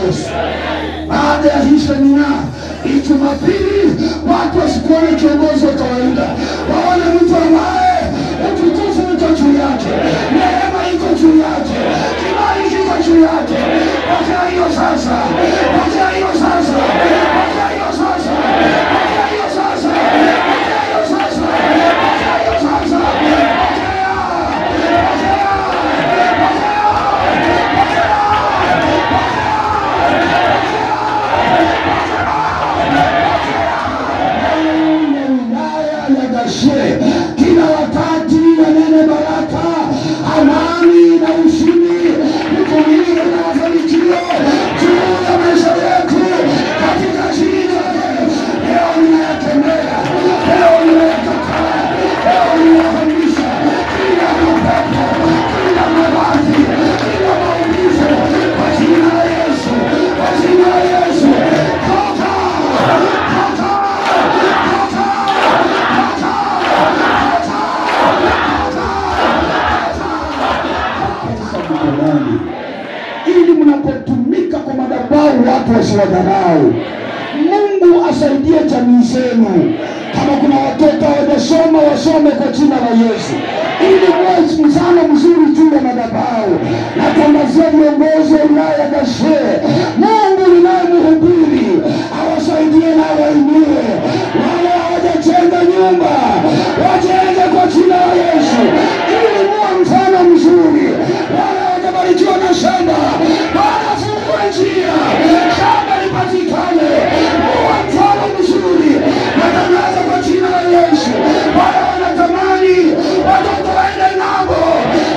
Yesu. Baada ya hii semina, Jumapili watu wasikuone kiongozi wa kawaida, waone mtu ambaye utukufu uko juu yake, neema iko juu yake, kibali kiko juu yake. Wacha hiyo sasa, wacha hiyo sasa, wacha hiyo sasa, wacha hiyo sasa, wacha hiyo sasa, wacha hiyo sasa, kila wakati wanene baraka, amani na ushindi, utulivu na mafanikio juu ya maisha yetu katika jina la Yesu. Leo ninayatembea, leo ninayakataa, leo ninafundisha kila mapepo, kila maradhi, kila maumivu kwa jina la Yesu, kwa jina la Yesu. Toka, toka, toka, ili mnapotumika kwa madhabahu watu wasiwadharau. Mungu asaidie jamii zenu. Kama kuna watoto hawajasoma, wasome kwa jina la Yesu, ili muwe mfano mzuri juu ya madhabahu. Natangazia viongozi wa wilaya ya Gashe, Mungu ninayemhubiri awasaidie na wainue. Wale hawajajenga nyumba, wajenge kwa jina la Yesu, ili muwe mfano mzuri. Wale hawajabarikiwa na shamba, Bwana fungue njia, shamba lipatikane, muwe mfano mzuri. Natangaza kwa jina la Yesu, wale wanatamani watoto waende ng'ambo,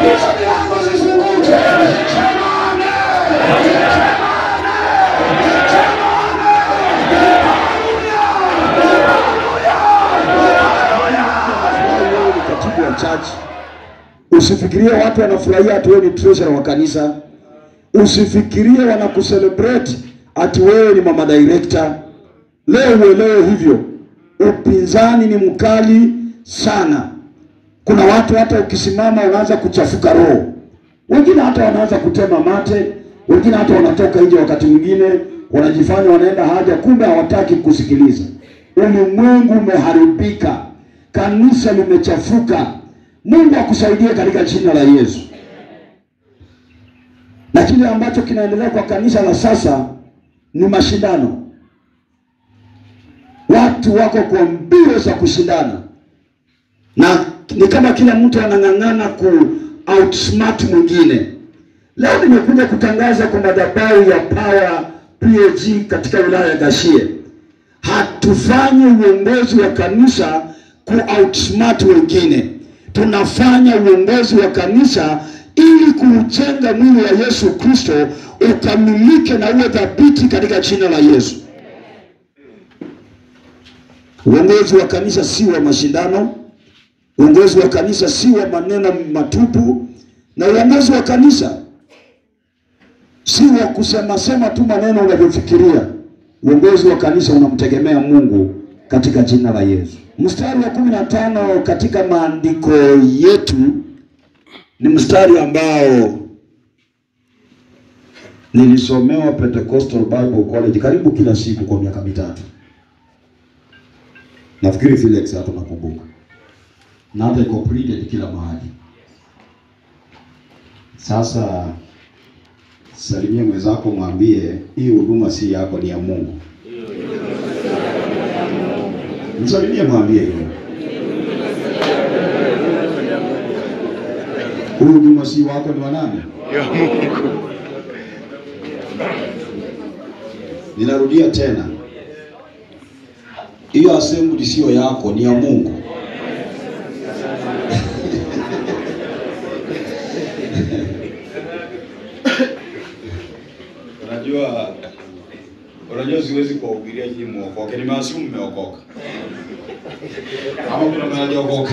hizo milango zifunguke. Sema amen, sema amen, sema amen. Haleluya, haleluya, haleluya. Katibu wa church, usifikirie watu wanafurahia ati wewe ni treasurer wa kanisa. Usifikirie wanakucelebrate ati wewe ni mama director. Leo uelewe hivyo. Upinzani ni mkali sana. Kuna watu hata ukisimama unaanza kuchafuka roho. Wengine hata wanaanza kutema mate, wengine hata wanatoka nje wakati mwingine wanajifanya wanaenda haja, kumbe hawataki kusikiliza. Ulimwengu umeharibika. Kanisa limechafuka. Mungu akusaidie katika jina la Yesu. Na kile ambacho kinaendelea kwa kanisa la sasa ni mashindano. Watu wako kwa mbio za kushindana. Na ni kama kila mtu anang'ang'ana ku outsmart mwingine. Leo nimekuja kutangaza kwa madhabahu ya Power PAG katika wilaya ya Gashie. Hatufanyi uongozi wa kanisa ku outsmart wengine. Tunafanya uongozi wa kanisa ili kuujenga mwili wa Yesu Kristo ukamilike na uwe dhabiti katika jina la Yesu. Uongozi wa kanisa si wa mashindano. Uongozi wa kanisa si wa maneno matupu. Na uongozi wa kanisa si wa kusema tu maneno unavyofikiria. Uongozi wa kanisa unamtegemea Mungu katika jina la Yesu. Mstari wa 15 katika maandiko yetu ni mstari ambao nilisomewa Pentecostal Bible College karibu kila siku kwa miaka 3. Nafikiri Felix hapo nakumbuka. Na hata iko printed kila mahali. Sasa salimia mwenzako, mwambie hii huduma si yako, ni ya Mungu. Msalimie, mwambie hiyo. Huduma si wako, ni wa nani? Ya Mungu. Ninarudia tena. Hiyo assembly sio yako, ni ya Mungu. Unajua siwezi kuhubiria nyinyi muokoke. Nimeassume mmeokoka. Ama kuna mmoja hajaokoka.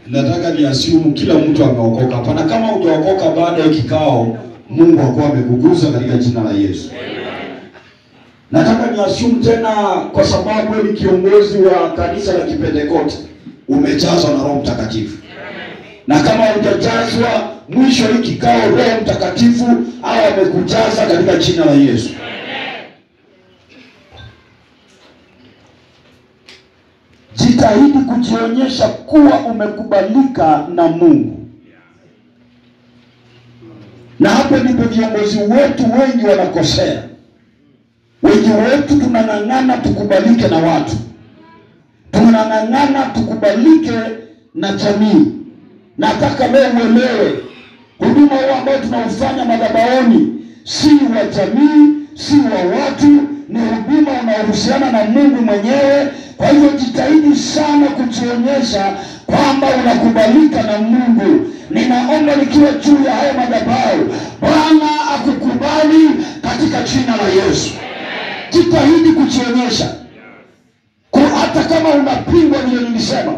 Nataka ni assume kila mtu ameokoka. Hapana, kama hujaokoka baada ya kikao, Mungu hakuwa amekugusa katika jina la Yesu. Nataka ni assume tena kwa sababu ni kiongozi wa kanisa la Kipentekoste, umejazwa na Roho Mtakatifu. Na kama hujajazwa, mwisho hiki kikao Roho Mtakatifu Mtakatifu au amekujaza katika jina la Yesu. Jitahidi kujionyesha kuwa umekubalika na Mungu. Na hapo ndipo viongozi wetu wengi wanakosea. Wengi wetu tunang'ang'ana tukubalike na watu. Tunang'ang'ana tukubalike na jamii. Nataka leo uelewe, huduma huu ambao tunaufanya madhabahuni si wa jamii, si wa watu, ni huduma unaohusiana na Mungu mwenyewe. Kwa hivyo jitahidi sana kujionyesha kwamba unakubalika na Mungu. Ninaomba nikiwa juu ya haya madhabahu, Bwana akukubali katika jina la Yesu. Jitahidi kujionyesha. Hata kama unapingwa, vile nilisema,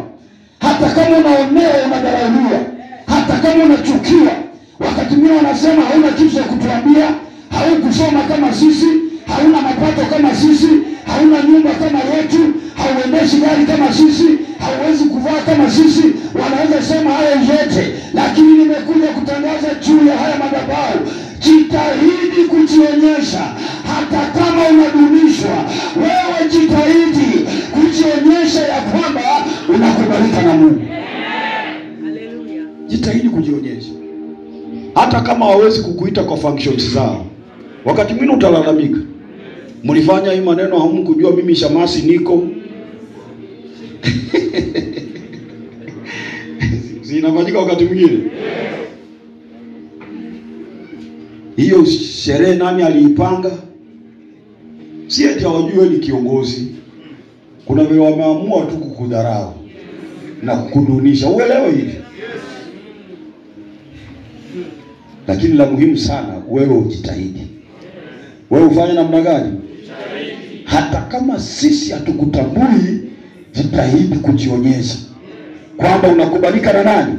hata kama unaonewa, unadharauliwa, hata kama unachukiwa, wakati mwingine wanasema hauna kitu cha kutuambia, haukusoma kama sisi, hauna mapato kama sisi, hauna nyumba kama yetu, hauendeshi gari kama sisi, hauwezi kuvaa kama sisi. Wanaweza sema hayo yote, lakini nimekuja kutangaza juu ya haya madhabahu, jitahidi kujionyesha. Hata kama unadumishwa, wewe jitahidi kujionyesha ya kwamba unakubalika na Mungu. Haleluya. Jitahidi kujionyesha. Hata kama hawezi kukuita kwa functions zao. Wakati mwingine utalalamika, mlifanya hii maneno hamkujua mimi Shamasi niko. Zinafanyika wakati mwingine. Hiyo sherehe nani aliipanga? Si eti hawajui ni kiongozi. Kuna vile wameamua tu kukudharau na kukudunisha. Uelewe hivi. Lakini la muhimu sana, wewe ujitahidi. Wewe ufanye namna gani? Hata kama sisi hatukutambui, jitahidi kujionyesha kwamba unakubalika na nani?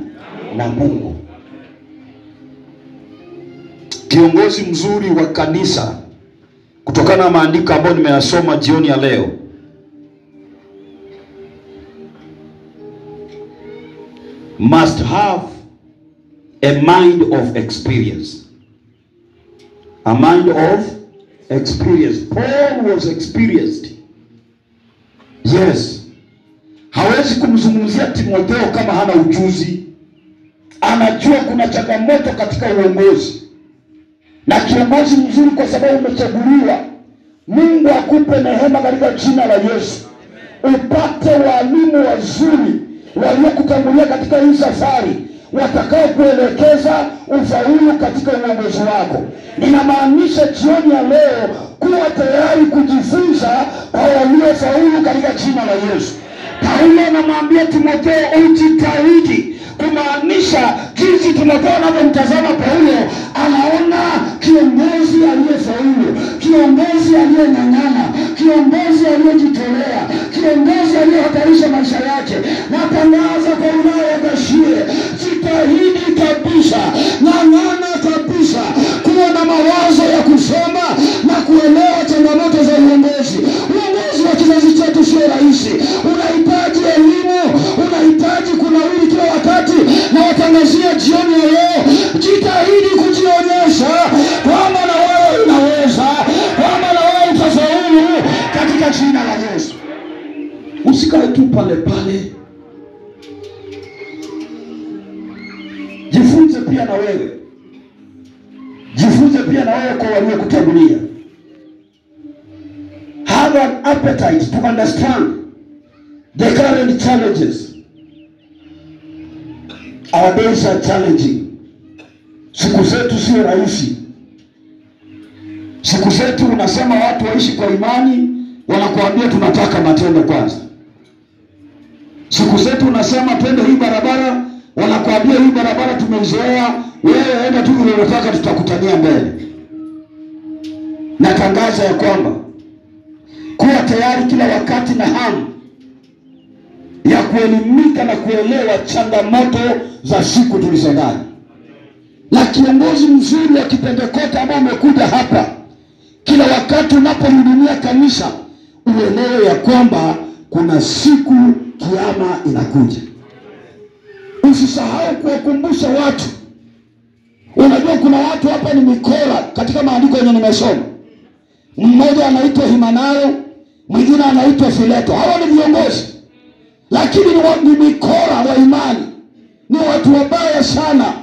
Na Mungu. Kiongozi mzuri wa kanisa, kutokana na maandiko ambayo nimeyasoma jioni ya leo, must have a mind of experience. A mind of experience. Paul was experienced. Yes. Hawezi kumzungumzia Timotheo kama hana ujuzi. Anajua kuna changamoto katika uongozi. Na kiongozi mzuri, kwa sababu umechaguliwa, Mungu akupe neema katika jina la Yesu. Upate walimu wazuri waliokutangulia katika hii safari, watakao kuelekeza ufaulu katika uongozi wako. Ninamaanisha jioni ya leo kuwa tayari kujifunza kwa waliofaulu katika jina la Yesu. Paulo anamwambia Timotheo ujitahidi, kumaanisha jinsi Timotheo anavyomtazama Paulo, anaona kiongozi aliyefaulu, kiongozi aliyeng'ang'ana, kiongozi aliyejitolea, kiongozi aliyehatarisha maisha yake. Natangaza kwa unayogashie, jitahidi kabisa, ng'ang'ana kabisa kuwa na mawazo ya kusoma na kuelewa changamoto za uongozi. Uongozi wa kizazi chetu sio rahisi. Unahitaji elimu, unahitaji kunawiri kila wakati. Na watangazia jioni ya leo, jitahidi kujionyesha kwamba na wewe unaweza, kwamba na wewe utafaulu katika jina la Yesu. Usikae tu pale pale. Jifunze pia na wewe. Jifunze pia na wewe kwa waliokutangulia. Have an appetite to understand the current challenges. Our days are challenging. Siku zetu sio rahisi. Siku zetu unasema watu waishi kwa imani, wanakuambia tunataka matendo kwanza. Siku zetu unasema twende hii barabara, wanakuambia hii barabara tumeizoea, wewe enda tu vile unataka, tutakutania mbele. Natangaza ya kwamba kuwa tayari kila wakati na hamu ya kuelimika na kuelewa changamoto za siku tulizo ndani. Na kiongozi mzuri wa Kipentekoste ambao umekuja hapa, kila wakati unapohudumia kanisa, uelewe ya kwamba kuna siku kiama inakuja. Usisahau kuwakumbusha watu Unajua kuna watu hapa ni mikora katika maandiko yenye nimesoma. Mmoja anaitwa Himenayo, mwingine anaitwa Fileto. Hawa ni viongozi, lakini ni mikora wa imani. Ni watu wabaya sana.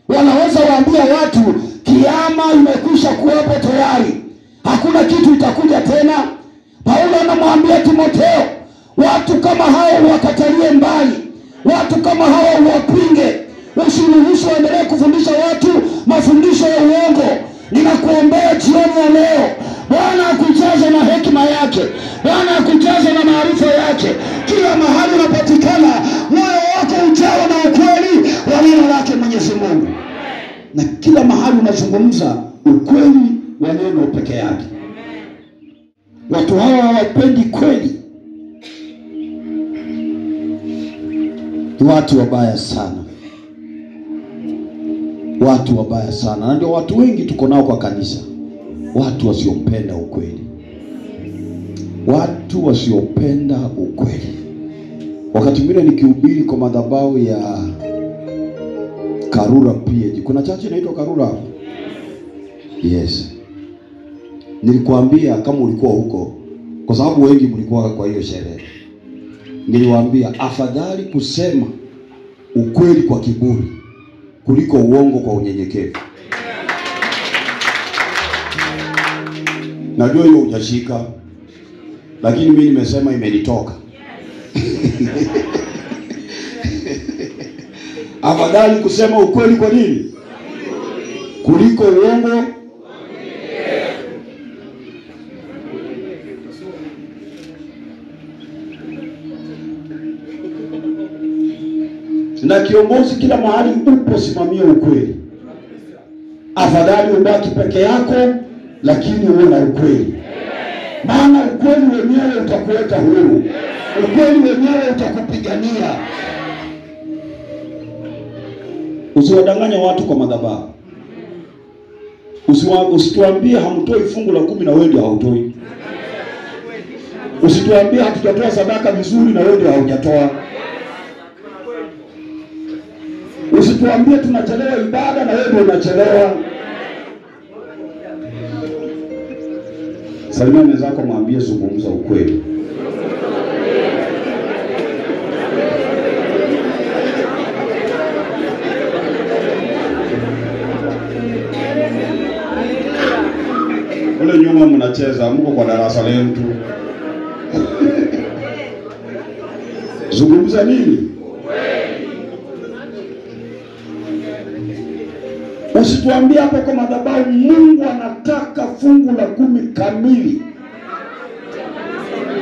Wanaweza waambia watu kiama imekwisha kuwepo tayari, hakuna kitu itakuja tena. Paulo anamwambia Timotheo, watu kama hao wakatalie mbali, watu kama hao wapinge. Usiruhusu waendelee kufundisha watu mafundisho ya uongo. Ninakuombea jioni ya leo, Bwana akujaze na hekima yake, Bwana akujaze na maarifa yake. Kila mahali unapatikana, moyo wako ujawe na ukweli wa neno lake Mwenyezi Mungu. Na kila mahali unazungumza ukweli wa neno peke yake. Watu hawa hawapendi kweli. Ni watu wabaya sana. Watu wabaya sana. Na ndio watu wengi tuko nao kwa kanisa. Watu wasiopenda ukweli. Watu wasiopenda ukweli. Wakati mwingine nikihubiri kwa madhabahu ya Karura PAG. Kuna chache inaitwa Karura hapo? Yes. Nilikuambia kama ulikuwa huko, kwa sababu wengi mlikuwa kwa hiyo sherehe. Niliwaambia afadhali kusema ukweli kwa kiburi kuliko uongo kwa unyenyekevu. Najua hiyo hujashika, lakini mimi nimesema imenitoka. Afadhali kusema ukweli kwa nini kuliko uongo. Na kiongozi kila mahali upo, simamia ukweli. Afadhali ubaki peke yako, lakini uwe na ukweli. Maana ukweli wenyewe utakuweka huru. Ukweli wenyewe utakupigania. Usiwadanganya watu kwa madhabahu. Usituambie hamtoi fungu la 10 na wewe ndio hautoi. Usituambie hatujatoa sadaka vizuri na wewe ndio haujatoa. Usituambie tunachelewa ibada na wewe ndio unachelewa. Salimia mwenzako, mwambie zungumza ukweli. Kule nyuma mnacheza, mko kwa darasa leo tu. Zungumza nini? Usituambie hapo kwa madhabahu Mungu anataka fungu la 10 kamili.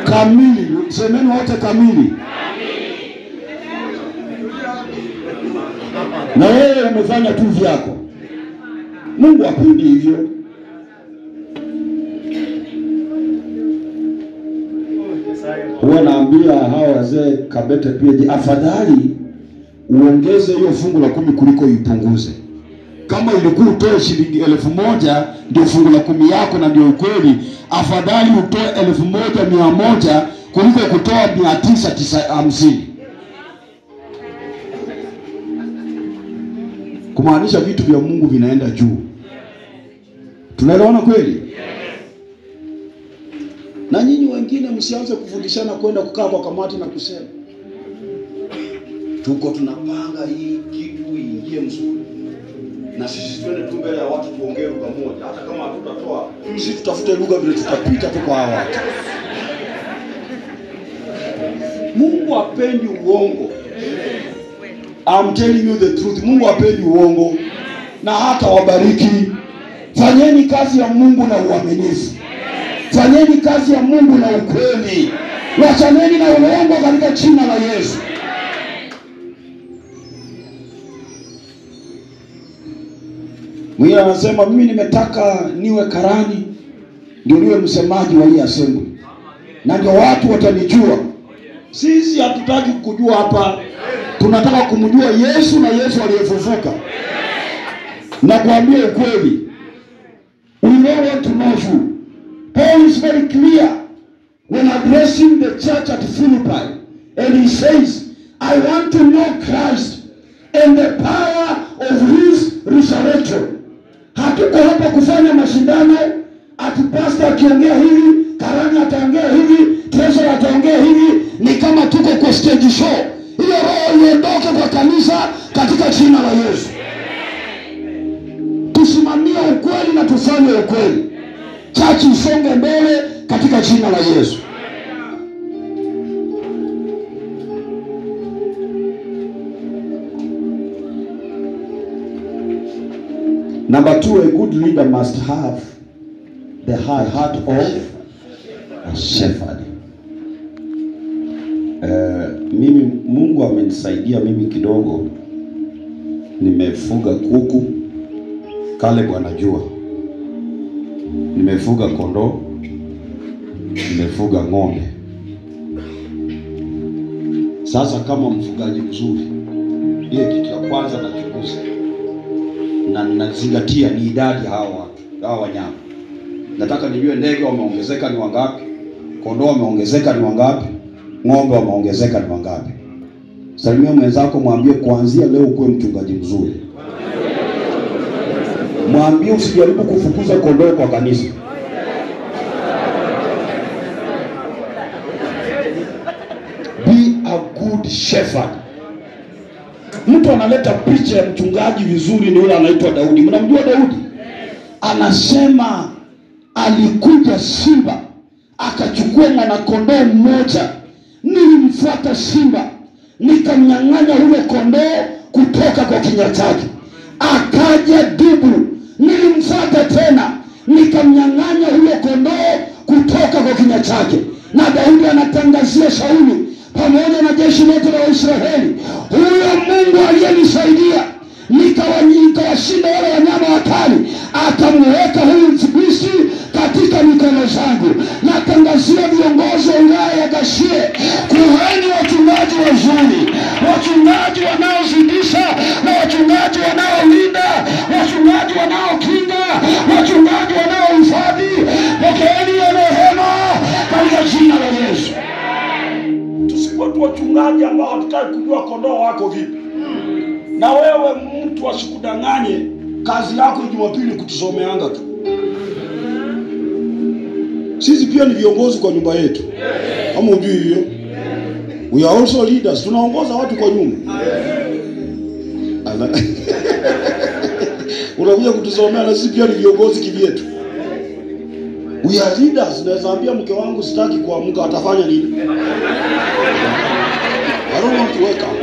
Kamili. Semeni wote kamili. Na wewe umefanya tu vyako. Mungu hapendi hivyo. Huwa naambia hao wazee Kabete PAG, afadhali uongeze hiyo fungu la 10 kuliko ipunguze. Kama ilikuwa utoe shilingi 1000 ndio fungu la 10 yako na ndio ukweli, afadhali utoe 1100 kuliko kutoa 950. Kumaanisha vitu vya Mungu vinaenda juu. Tunaelewana kweli? Na nyinyi wengine msianze kufundishana kwenda kukaa kwa kamati na kusema tuko tunapanga hii kitu iingie mzuri, na sisi twende tu mbele ya watu tuongee lugha moja. Hata kama hatutatoa, sisi tutafute lugha vile tutapita tu kwa hawa watu. Mungu hapendi uongo. I'm telling you the truth. Mungu hapendi uongo, na hata wabariki. Fanyeni kazi ya Mungu na uaminifu. Fanyeni kazi ya Mungu na ukweli. Wachaneni na uongo katika jina la Yesu. Mwingine anasema mimi nimetaka niwe karani ndio niwe msemaji wa hii assembly, na ndio watu watanijua. Sisi hatutaki kujua hapa. Tunataka kumjua Yesu na Yesu aliyefufuka. Na kuambia ukweli, we want to know you. Paul is very clear when addressing the church at Philippi, and he says, I want to know Christ and the power of his resurrection. Hatuko hapa kufanya mashindano, ati pastor akiongea hivi, karani ataongea hivi, treasurer ataongea hivi. Ni kama tuko kwa stage show. Hiyo roho iondoke kwa kanisa katika jina la Yesu. Tusimamie ukweli na tufanye ukweli. Church isonge mbele katika jina la Yesu. Number 2, a good leader must have the high heart of a shepherd. Mimi Mungu amenisaidia mimi kidogo. Nimefuga kuku, kale Bwana jua. Nimefuga kondoo, nimefuga ng'ombe. Sasa kama mfugaji mzuri, ile kitu ya kwanza nachunguza na ninazingatia ni idadi hao wanyama. Nataka nijue ndege wameongezeka ni wangapi, kondoo wameongezeka ni wangapi, ng'ombe wameongezeka ni wangapi. Salimia mwenzako, mwambie kuanzia leo kuwe mchungaji mzuri. Mwambie usijaribu kufukuza kondoo kwa kanisa. Be a good shepherd. Mtu analeta picha ya mchungaji vizuri ni yule anaitwa Daudi. Mnamjua Daudi? Anasema alikuja simba, akachukua mwana kondoo mmoja. Nilimfuata simba, nikamnyang'anya yule kondoo kutoka kwa kinywa chake. Akaja dubu, nilimfuata tena, nikamnyang'anya yule kondoo kutoka kwa kinywa chake. Na Daudi anatangazia Sauli pamoja na jeshi lote la Israeli, huyo Mungu aliyenisaidia nikawashinda wale wanyama wakali, atamweka huyu Mfilisti katika mikono zangu. Natangazia viongozi wa wilaya ya Gashie, kuhani wachungaji wazuri, wachungaji wanaozidisha na wachungaji wanaolinda, wachungaji wanaokinga, wachungaji wanaohifadhi. Pokeeni rehema katika jina la Yesu. Tusikuwe tu wachungaji ambao hatutaki kujua kondoo wako vipi. Na wewe mtu asikudanganye, kazi yako Jumapili kutusomeanga tu. Sisi pia ni viongozi kwa nyumba yetu. Kama hujui hivyo. We are also leaders. Tunaongoza watu kwa nyumba. Unakuja kutusomea na sisi pia ni viongozi kivyetu. We are leaders. Naweza ambia mke wangu sitaki kuamka, atafanya nini? I don't want to wake up.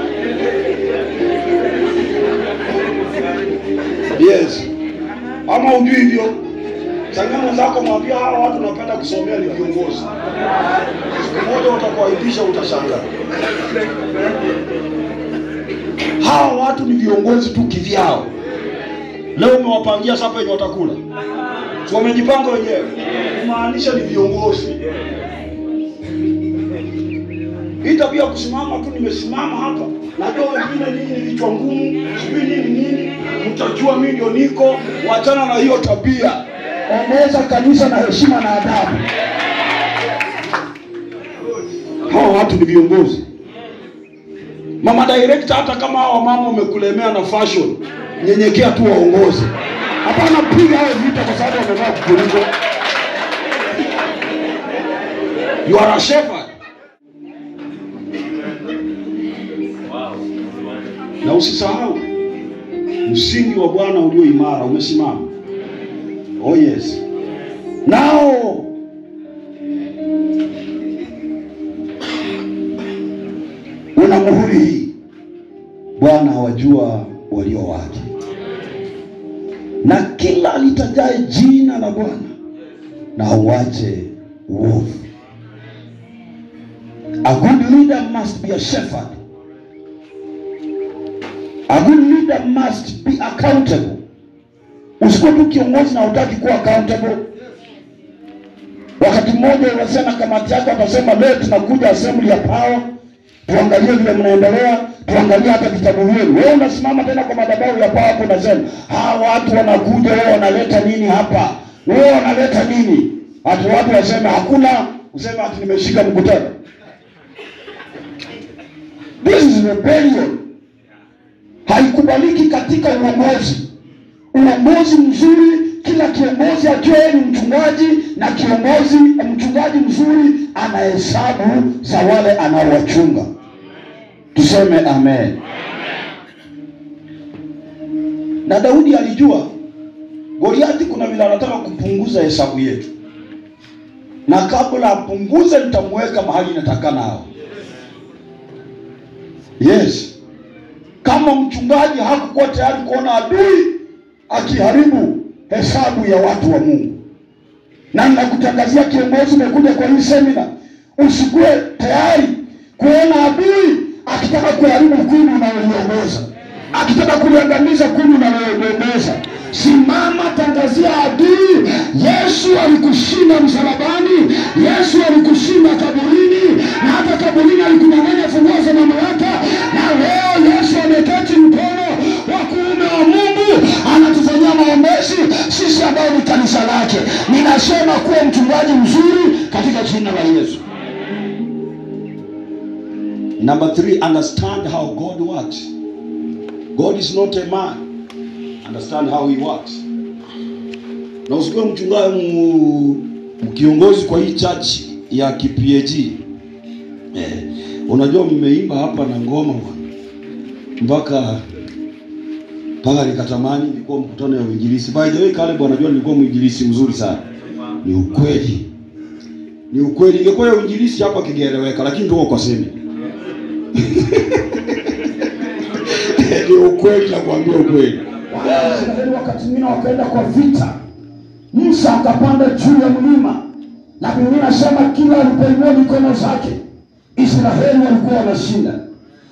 Yes. Ama hujui hivyo. Sangana zako mwambia hawa watu napenda kusomea ni viongozi. Siku moja utakuaibisha, utashangaa. Hawa watu ni viongozi tu kivyao. Leo umewapangia sapa yenye watakula. Si wamejipanga wenyewe. Kumaanisha ni viongozi. Hii tabia kusimama tu, nimesimama hapa. Najua wengine nini ni vichwa ngumu, sijui nini. Mtajua mimi ndio niko. Wachana na hiyo tabia. Ongoza kanisa na heshima na adabu. Hawa watu ni viongozi. Mama director, hata kama hawa mama umekulemea na fashion, nyenyekea tu waongoze. Hapana piga hao vita kwa sababu wamevaa kukuliko. You are a shepherd. Na usisahau msingi wa Bwana ulio imara umesimama. Oh yes. Now una muhuri hii. Bwana wajua walio wake. Na kila litajaye jina la Bwana na uache uovu. A good leader must be a shepherd. A good leader must be accountable. Usikuwe tu kiongozi na hutaki kuwa accountable. Wakati mmoja unasema kamati yako atasema leo tunakuja assembly ya power, tuangalie vile mnaendelea, tuangalie hata vitabu vyenu. Wewe unasimama tena kwa madhabahu ya power unasema, hawa watu wanakuja, wao wanaleta nini hapa? Wao wanaleta nini? Hata watu wasema hakuna, useme ati nimeshika mkutano. This is rebellion. Haikubaliki katika uongozi. uongozi mzuri, kila kiongozi akiwa ni mchungaji, na mchungaji mzuri anahesabu za wale anaowachunga. Tuseme amen. Na Daudi alijua Goliathi kuna vile anataka kupunguza hesabu yetu, na kabla apunguze nitamweka mahali natakana hao. Yes. Kama mchungaji hakukuwa tayari kuona adui akiharibu hesabu ya watu wa Mungu, na ninakutangazia kiongozi, umekuja kwa hii semina, usikuwe tayari kuona adui akitaka kuharibu kundi unaloongoza, akitaka kuliangamiza kundi unaloongoza. Simama, tangazia adui, Yesu alikushinda msalabani, Yesu alikushinda kaburini, na hata kaburini alikunyang'anya funguo za mamlaka, na leo Yesu ameketi mkono wa kuume wa Mungu, anatufanyia maombezi sisi ambao ni kanisa lake. Ninasema kuwa mchungaji mzuri katika jina la Yesu. Number 3, understand how God works. God is not a man. Understand how he works. Na usikuwe mchungaji kiongozi kwa hii church ya KPAG. Unajua mmeimba hapa na ngoma mpaka nikatamani ilikuwa mkutano ya uinjilisti. By the way, kale bwana anajua nilikuwa muinjilisti mzuri sana. Ni ukweli. Ingekuwa ya uinjilisti hapa kingeeleweka, lakini ndio kwa sema. Ni ukweli, nakwambia ukweli. Israeli wakati mwingine wakaenda kwa vita, Musa akapanda juu ya mlima, na Biblia inasema kila alipoinua mikono zake Israeli walikuwa wanashinda.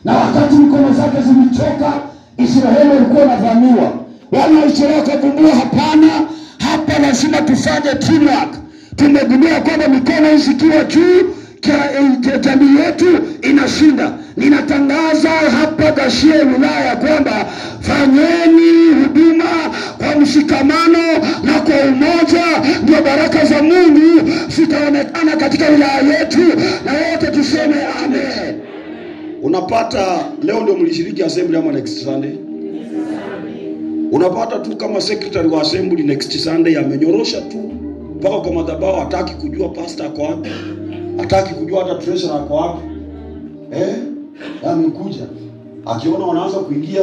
Na wakati mikono zake zilichoka, Israeli walikuwa wanavamiwa. Wana Israeli wakavumbua, hapana, hapa lazima tufanye teamwork. Tumegundua kwamba mikono isikiwa juu, jamii yetu inashinda. Ninatangaza hapa Gashie wilaya kwamba fanyeni huduma kwa mshikamano na kwa umoja, ndio baraka za Mungu zitaonekana katika wilaya yetu, na wote tuseme amen. Unapata leo ndio mlishiriki assembly ama next Sunday? Unapata tu kama secretary wa assembly next Sunday amenyorosha tu mpaka kwa madhabahu, hataki kujua pastor ako wapi, hataki kujua hata treasurer ako wapi. Amekuja akiona wanaanza kuingia,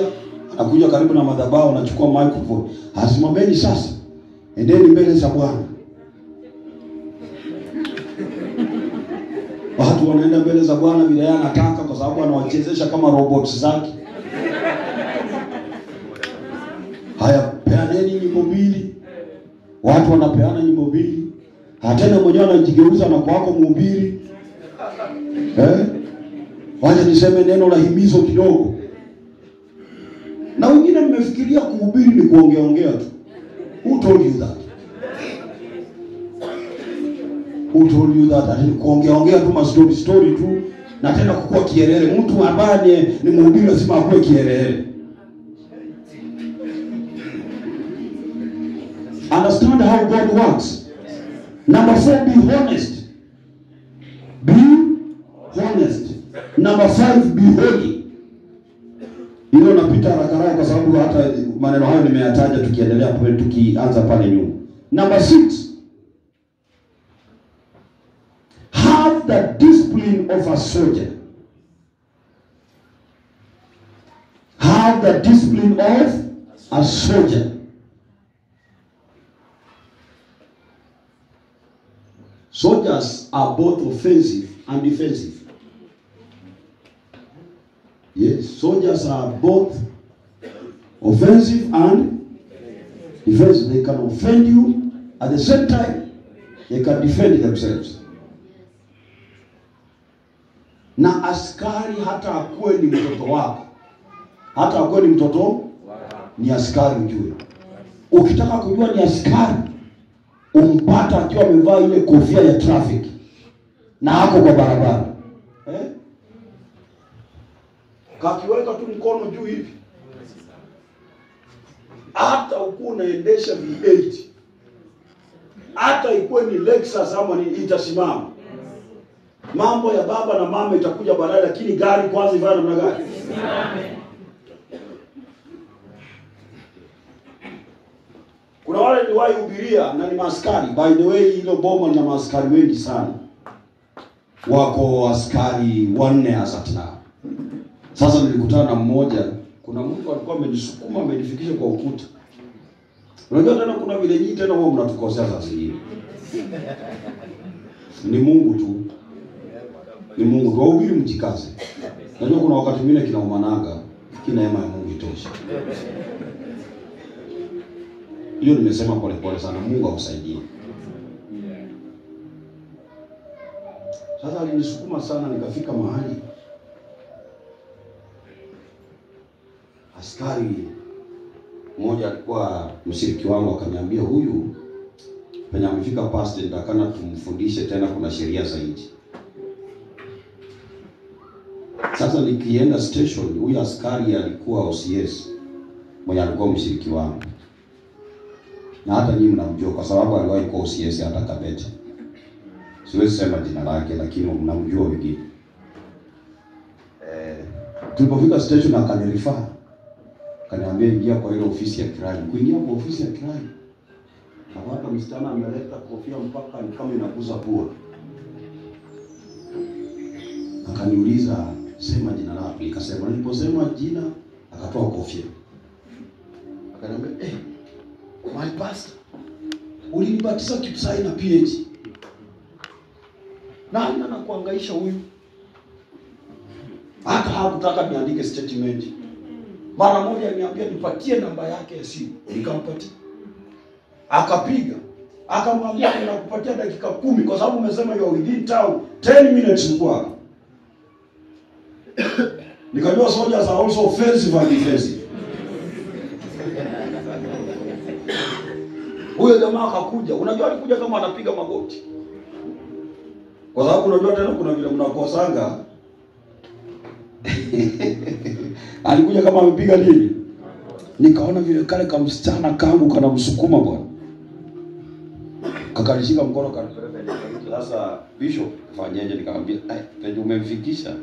anakuja karibu na madhabahu, anachukua microphone, asimameni sasa, endeni mbele za Bwana. Watu wanaenda mbele za Bwana vile yeye anataka, kwa sababu anawachezesha kama robots zake. Haya, peaneni nyimbo mbili. Watu wanapeana nyimbo mbili. Hatena mwenyewe anajigeuza na kwako mhubiri. Wacha niseme neno la himizo kidogo. Na wengine mmefikiria kuhubiri ni kuongea tu. Who told you that? Who told you that? Ati kuongea tu story tu, na tena kukua kielele. Mtu ambaye ni mhubiri lazima akue kielele. Understand how God works. Number 4, be honest. Be honest. Number 5, be holy. Hilo napita haraka kwa sababu hata maneno hayo nimeyataja tukianza pale nyuma. Number 6, have the discipline of a soldier. Have the discipline of a soldier. Soldiers are both offensive and defensive. Yes, soldiers are both offensive and defensive. They can offend you, at the same time they can defend themselves. Na askari hata akuwe ni mtoto wako, hata akuwe ni mtoto, ni askari ujue. Ukitaka kujua ni askari, umpata akiwa amevaa ile kofia ya traffic na hako kwa barabara. Kakiweka tu mkono juu hivi, hata ukuwa unaendesha V8, hata ikuwe ni Lexus ama ni itasimama. Mambo ya baba na mama itakuja baadaye, lakini gari kwanza ifanye namna gani? Kuna wale niliwahi hubiria na ni maaskari. By the way, hilo boma lina maaskari wengi sana. Wako askari 4 asatna. Sasa nilikutana na mmoja, kuna mtu alikuwa amenisukuma amenifikisha kwa ukuta. Unajua tena kuna vile nyinyi tena wao mnatukosea sasa hivi. Ni Mungu tu. Ni Mungu tu. Wahubiri mjikaze. Unajua kuna wakati mwingine kinaumanaga, kina neema ya Mungu itosha. Hiyo nimesema pole pole sana, Mungu akusaidie. Sasa alinisukuma sana nikafika mahali. Askari mmoja alikuwa mshiriki wangu akaniambia huyu penye amefika past ndakana tumfundishe tena kuna sheria zaidi. Sasa nikienda station huyu askari alikuwa OCS mmoja alikuwa mshiriki wangu. Na hata nyinyi mnamjua kwa sababu aliwahi kuwa OCS hata Kabete. Siwezi sema jina lake lakini mnamjua wengine. Tulipofika station akanirifaa. Akaniambia ingia kwa ile ofisi ya crime. Kuingia kwa ofisi ya crime. Na hata msichana ameleta kofia mpaka ni kama inakuza pua. Akaniuliza sema jina lako. Nikasema niliposema jina akatoa kofia. Akaniambia my pastor, ulinibatiza Kipsai na PhD. Nani anakuhangaisha huyu? Hata hakutaka niandike statement. Mara moja niambia nipatie namba yake ya simu. Nikampatia. Akapiga. Akamwambia ninakupatia dakika 10 kwa sababu umesema you are within town 10 minutes mkwako. Nikajua soldiers are also offensive and defensive. Huyo jamaa akakuja. Unajua alikuja kama anapiga magoti. Kwa sababu unajua tena kuna vile mnakosanga. Alikuja kama amepiga nini? Nikaona vile kale kama msichana kangu kana msukuma bwana. Kakanishika mkono kanipeleka. Sasa Bishop fanyaje? Nikamwambia, "Penye umemfikisha.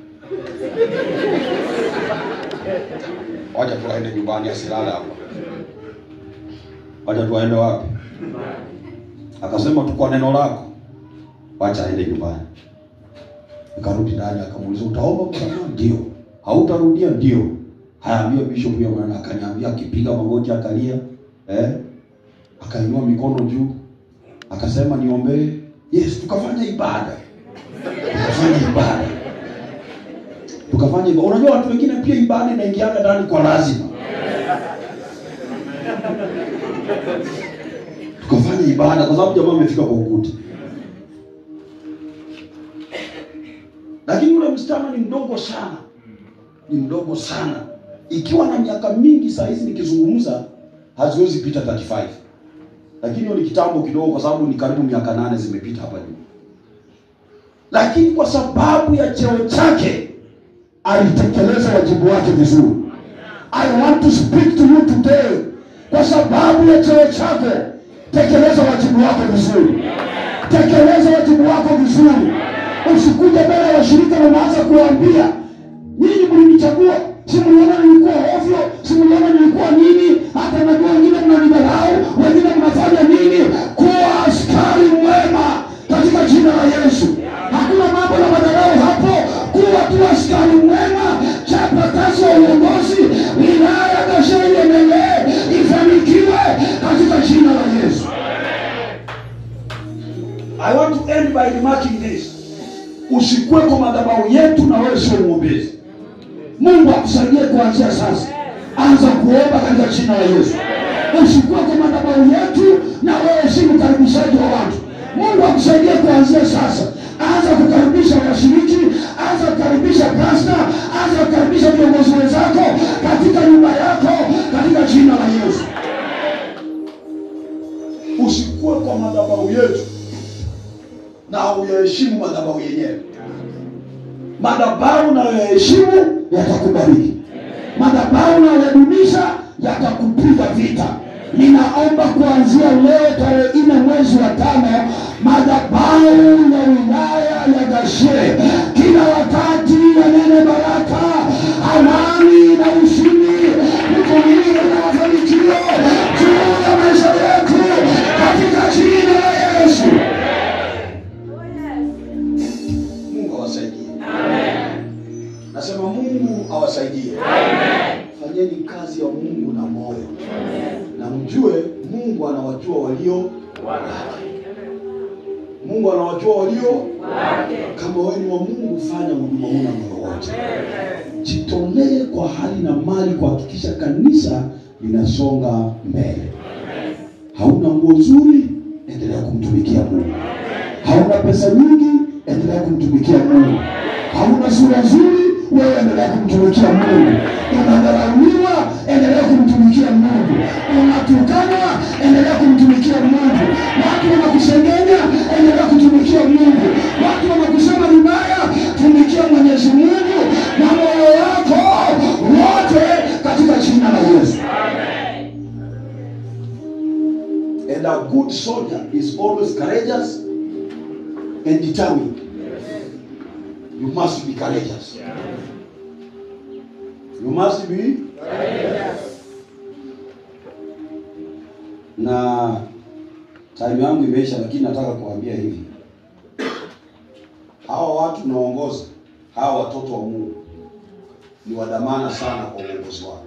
Wacha tuende nyumbani asilala hapa." Wacha tuende wapi? Akasema tu kwa neno lako. Wacha aende nyumbani. Nikarudi ndani akamuuliza utaomba msamaha? Ndio. Hautarudia? Ndio. Haambia Bishop huyo mwana akaniambia akipiga magoti akalia, akainua mikono juu. Akasema niombee. Yes, tukafanya ibada. Tukafanya ibada. Unajua watu wengine pia ibada inaingiana ndani kwa lazima. Tukafanya ibada kwa sababu jamaa amefika kwa ukuta. Lakini yule msichana ni mdogo sana. Ni mdogo sana. Ikiwa na miaka mingi saa hizi nikizungumza haziwezi pita 35. Lakini hiyo ni kitambo kidogo kwa sababu ni karibu miaka 8 zimepita hapa juu. Lakini kwa sababu ya cheo chake alitekeleza wajibu wake vizuri. I want to speak to you today. Kwa sababu ya cheo chake tekeleza wajibu wako vizuri. Tekeleza wajibu wako vizuri. Usikuje mbele ya washirika na unaanza kuambia nyinyi mlinichagua, si mliona nilikuwa ovyo, si mliona nilikuwa nini, hata najua wengine mnanidharau, wengine mnafanya nini. Kuwa askari mwema katika jina la Yesu. Hakuna mambo la madharau hapo. Kuwa tu askari mwema. Chapa kazi ya uongozi wilaya Gasheri endelee ifanikiwe katika jina la Yesu. I want to end by remarking this. Usikue kwa madhabahu yetu na wewe sio mwombezi. Mungu akusaidie kuanzia sasa. Anza kuomba katika jina la Yesu. Usikue kwa madhabahu yetu na wewe si mkaribishaji wa watu. Mungu akusaidie kuanzia sasa. Anza kukaribisha washiriki, anza kukaribisha pastor, anza kukaribisha viongozi wenzako katika nyumba yako katika jina la Yesu. Usikue kwa madhabahu yetu na uyaheshimu madhabahu yenyewe. Madhabahu na uyaheshimu yatakubariki. Madhabahu na uyadumisha yatakupiga vita. Ninaomba kuanzia leo tarehe 4 mwezi wa 5 madhabahu ya wilaya ya Gasheri kila wakati yanene baraka, amani na ushindi, utulivu na mafanikio juu ya maisha yetu. walio wake. Mungu anawajua walio wake. Kama wewe ni wa Mungu, fanya huduma huna moyo wote. Jitolee kwa hali na mali kuhakikisha kanisa linasonga mbele. Hauna nguo nzuri, endelea kumtumikia Mungu. Hauna pesa nyingi, endelea kumtumikia Mungu. Hauna sura nzuri, wewe endelea kumtumikia Mungu. Unadharauliwa, endelea kumtumikia Mungu. Unatukanwa, endelea kumtumikia Mungu. Watu wanakusengenya, endelea kutumikia Mungu. Watu wanakusema vibaya, tumikia Mwenyezi Mungu na moyo wako wote katika jina la Yesu. And a good soldier is always courageous and determined. You must be courageous. You must be courageous. Na time yangu imeisha, lakini nataka kuambia hivi. Hawa watu naongoza, hawa watoto wa Mungu ni wadhamana sana kwa uongozi wao.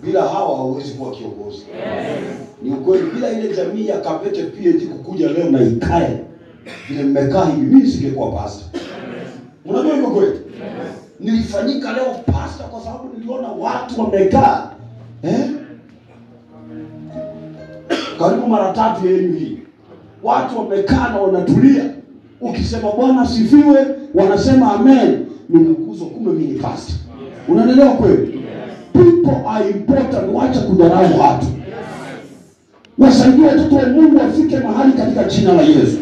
Bila hawa hauwezi kuwa kiongozi. Ni ukweli, bila ile jamii ya Kapete PhD kukuja leo na ikae vile mmekaa hivi, mimi singekuwa pastor. Unajua hivyo kweli? Nilifanyika leo pastor kwa sababu niliona watu wamekaa karibu mara 3 yenu hii. Watu wamekaa na wanatulia. Ukisema Bwana asifiwe, wanasema amen. Nimekuzwa, kumbe mimi ni pastor. Unaelewa kweli? People are important. Wacha kudharau watu. Wasaidie watoto wa Mungu wafike mahali katika jina la Yesu.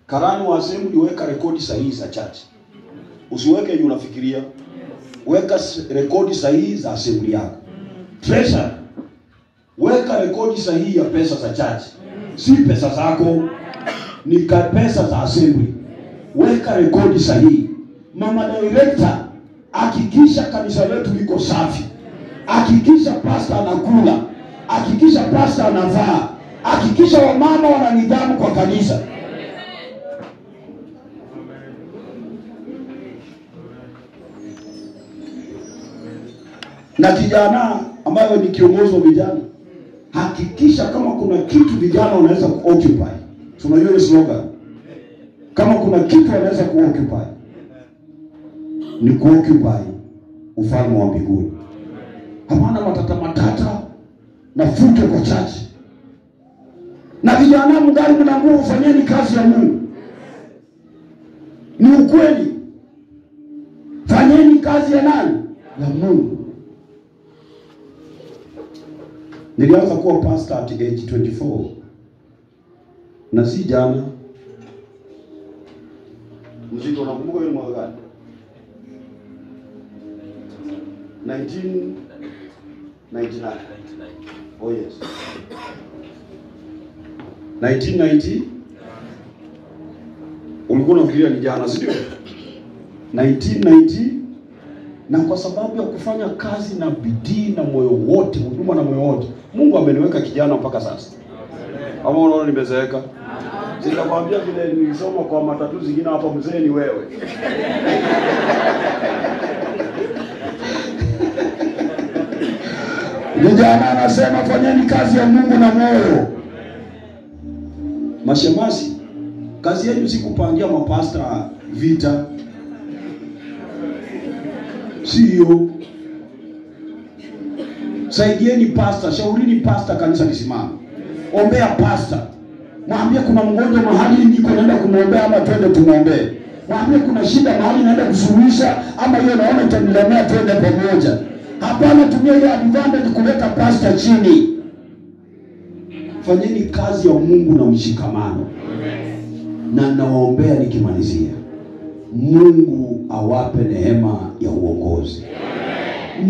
Karani wa assembly, weka rekodi sahihi za church. Usiweke yenye unafikiria. Weka rekodi sahihi za assembly yako. Treasure, weka rekodi sahihi ya pesa za church. Si pesa zako, ni pesa za assembly. Weka rekodi sahihi. Mama director, hakikisha kanisa letu liko safi. Hakikisha pastor anakula. Hakikisha pastor anavaa. Hakikisha wamama wana nidhamu kwa kanisa. Na kijana ambaye ni kiongozi wa vijana, hakikisha kama kuna kitu vijana wanaweza kuoccupy. Tunajua ile slogan. Kama kuna kitu wanaweza kuoccupy, ni kuoccupy ufalme wa mbinguni. Hapana matata na fuke kwa chache. Na vijana mngali mna nguvu, fanyeni kazi ya Mungu. Ni ukweli. Fanyeni kazi ya nani? Ya Mungu. Nilianza kuwa pastor at age 24. Na si jana. Mzito unakumbuka hiyo mwaka gani? 1999. Oh yes. 1990. Ulikuwa unafikiria ni jana, si ndio? 1990. Na kwa sababu ya kufanya kazi na bidii na moyo wote, huduma na moyo wote, Mungu ameniweka kijana mpaka sasa. Ama unaona nimezeeka? Sitakwambia vile nilisoma kwa matatu zingine hapa, mzee ni wewe. Vijana anasema fanyeni kazi ya Mungu na moyo. Mashemasi, kazi yenu si kupangia mapasta vita. Sio. Saidieni pastor, shaurini pastor kanisa kisimama. Ombea pastor. Mwambie kuna mgonjwa mahali niko naenda kumwombea, ama twende tumuombee. Mwambie kuna shida mahali naenda kusuluhisha, ama hiyo naona itanilemea, twende pamoja. Hapana tumia ile advantage kuleta pastor chini. Fanyeni kazi ya Mungu na mshikamano. Na nawaombea nikimalizia, Mungu awape neema ya uongozi.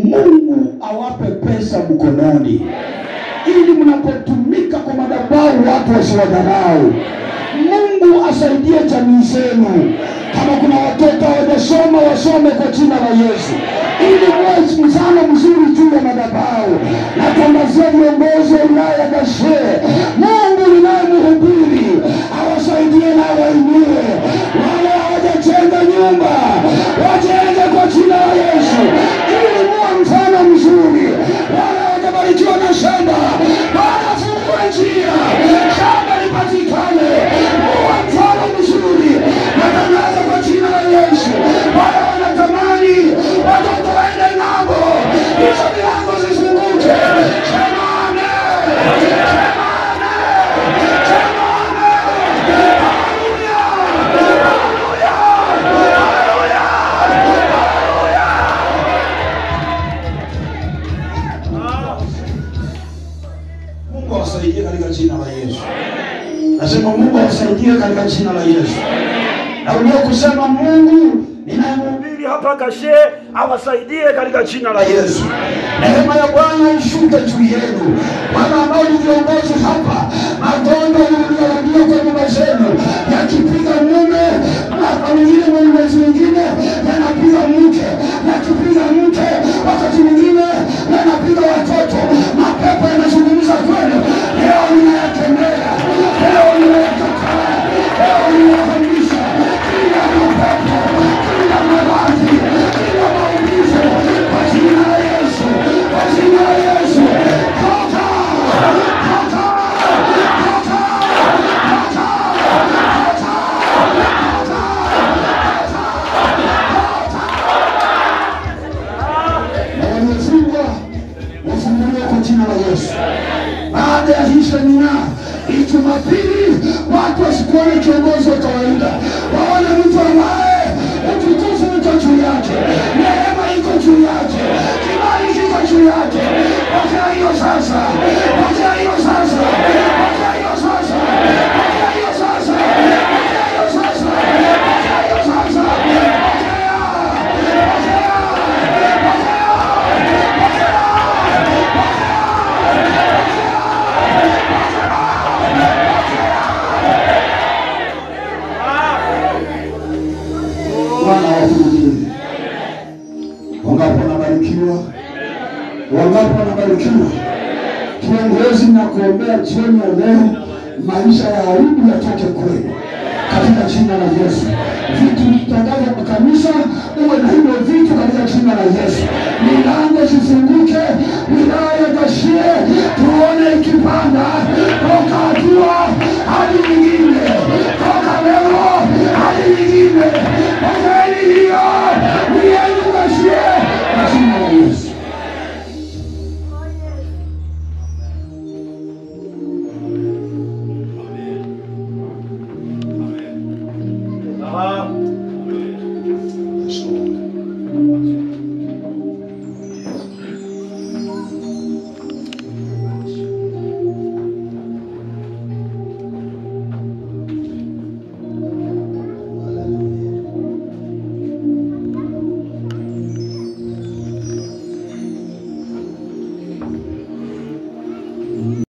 Mungu awape pesa mkononi, ili mnapotumika kwa madhabahu watu wasiwadharau. Mungu asaidie jamii zenu. Kama kuna watoto hawajasoma, wasome kwa jina la Yesu, ili muwe mfano mzuri juu ya madhabahu. Na tangazia viongozi wa wilaya Gashe, Mungu ninayemhubiri awasaidie na wainue. Wale hawajajenga nyumba, wajenge kwa jina la Yesu, ili muwe mfano mzuri. awasaidie katika jina la Yesu. Nasema Mungu awasaidie katika jina la Yesu. Na uliokusema Mungu ninayemhubiri hapa Kashe awasaidie katika jina la Yesu. Neema ya Bwana ishuke juu yenu. Bwana ambao ni viongozi hapa, magonjwa yaliyorudia kwa nyumba zenu yakipiga mume na mwingine mwezi mwingine yanapiga mke, yakipiga mke wakati mwingine yanapiga watoto. Mapepo yanazungumza kwenu. Leo ninayakemea, leo ninayakataa, leo ninayakamisha kila mapepo, kila maradhi, kila maumivu kwa jina la Yesu, kwa jina la Yesu. Toka, toka, toka, toka, na wamefungwa wafunguliwe kwa jina la Yesu. Baada ya hii semina Jumapili, watu wasikuone kiongozi wa kawaida, waone mtu ambaye utukufu uko juu yake, neema iko juu yake, kibali kiko juu yake. Pokea hiyo sasa, pokea hiyo sasa, pokea hiyo sasa, pokea hiyo sasa, pokea hiyo sasa, pokea hiyo sasa, Bwana wafungulie. Wangapi wanabarikiwa? Wangapi wanabarikiwa? Kiongozi na kuombea jioni ya leo, maisha ya aibu yatoke kwenu katika jina la Yesu. Vitu vitangazwa kwa kanisa, uwe na hivyo vitu katika jina la Yesu. Milango zifunguke, wilaya ya Kashe tuone ikipanda toka hatua hadi nyingine, toka leo hadi nyingine. Pokeni hiyo milango Kashe kwa jina la Yesu.